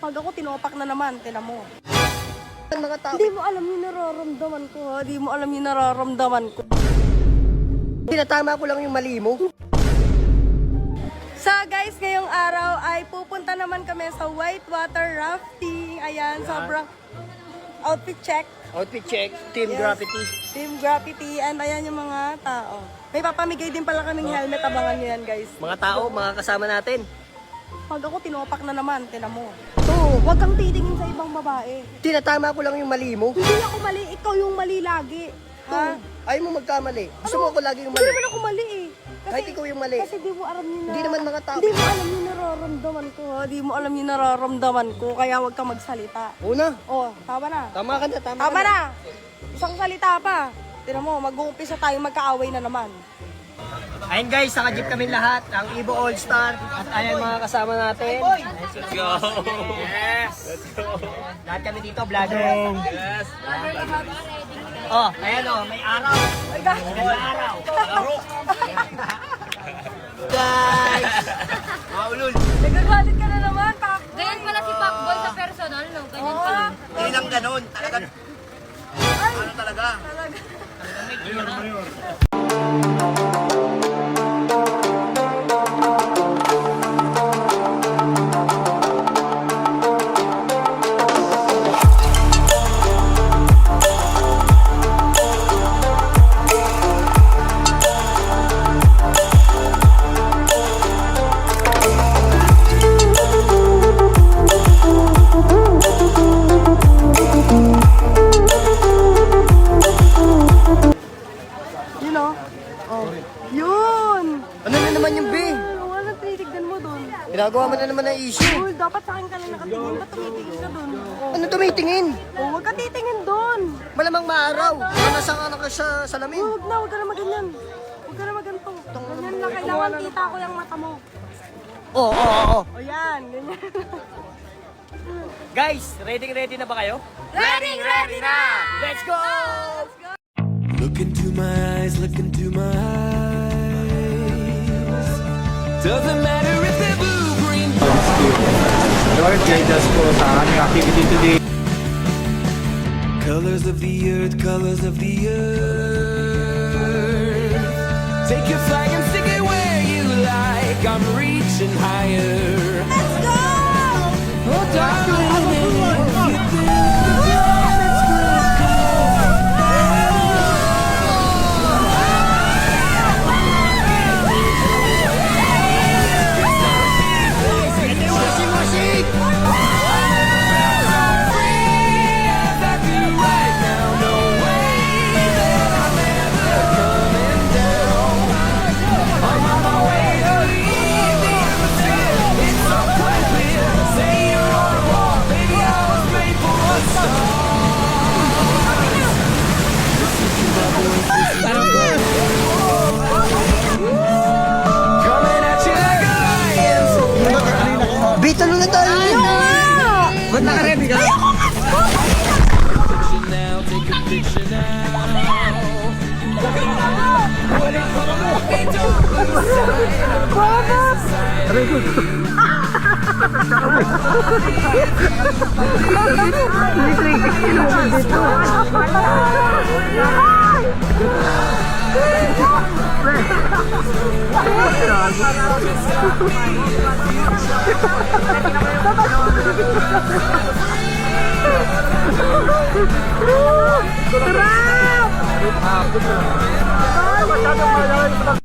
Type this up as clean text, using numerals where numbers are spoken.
Pag ako tinopak na naman, tinan mo. Mga tao. Hindi mo alam yung nararamdaman ko, ha? Hindi mo alam yung nararamdaman ko. Tinatama ko lang yung mali mo. So guys, ngayong araw ay pupunta naman kami sa whitewater rafting. Ayan, sobrang outfit check. Outfit check, Team Yes. Graffiti. Team Graffiti. And ayan yung mga tao. May papamigay din pala kaming helmet. Abangan nyo yan, guys. Mga tao, mga kasama natin. Pag ako tinopak na naman, tinan mo. Oo, huwag kang titingin sa ibang babae. Tinatama ko lang yung mali mo. Hindi ako mali, ikaw yung mali lagi. Ha? Ayaw mo magkamali. Gusto mo ako lagi yung Hindi mali. naman ako mali eh. Kahit ikaw yung mali. Kasi di mo alam yung Hindi naman mga tao. Hindi mo alam yung nararamdaman ko, ha? Di mo alam yung nararamdaman ko, kaya huwag kang magsalita. Una, Oh, tama na. tama ka na, tama Tama ka na. na. Isang salita pa. Tignan mo, mag-uumpisa tayo magkaaway na naman. Ayun guys, naka-jeep kami lahat, ang Evo All-Star. At ayan mga kasama natin. Let's go! Yes! Let's go! Lahat kami dito, vlogger. Yes! Oh, ayan oh, may araw. Ay, guys. May araw. Guys! Maulol. Nagagalit ka na naman, Pak. Ganyan pala si Pacboy sa personal, no? Ganyan Oo. pala. Hindi lang ganun. Talagang, ano talaga? Talaga. You know? Oh. Yun! Ano na naman yung B? Wala tinitignan mo dun. Ginagawa mo na naman ang issue. Uy, dapat sa akin ka lang nakatingin. Ba't tumitingin ka dun? Oh. Ano tumitingin? Oh, huwag ka titingin dun. Malamang maaraw. Nasa ka na ka sa salamin. Huwag na, huwag ka na maganyan. Huwag ka na maganto. Ganyan lang, kailangan kita ko yung mata mo. Oo, oo, oo. O yan, ganyan. Guys, ready na ba kayo? Ready na! Let's go! Look into my eyes, look into my eyes. Doesn't matter if they're blue, green, Lord, guide us po sa aming activity today. colors of the earth, colors of the earth. Take your flag and stick it where you like. I'm reaching higher. Let's go! Oh, darling, if you think coming at you like a lion. Bitalo na tayo! Ba't naka-ready ka? Picture now, take a picture now. What it gonna be Sarap!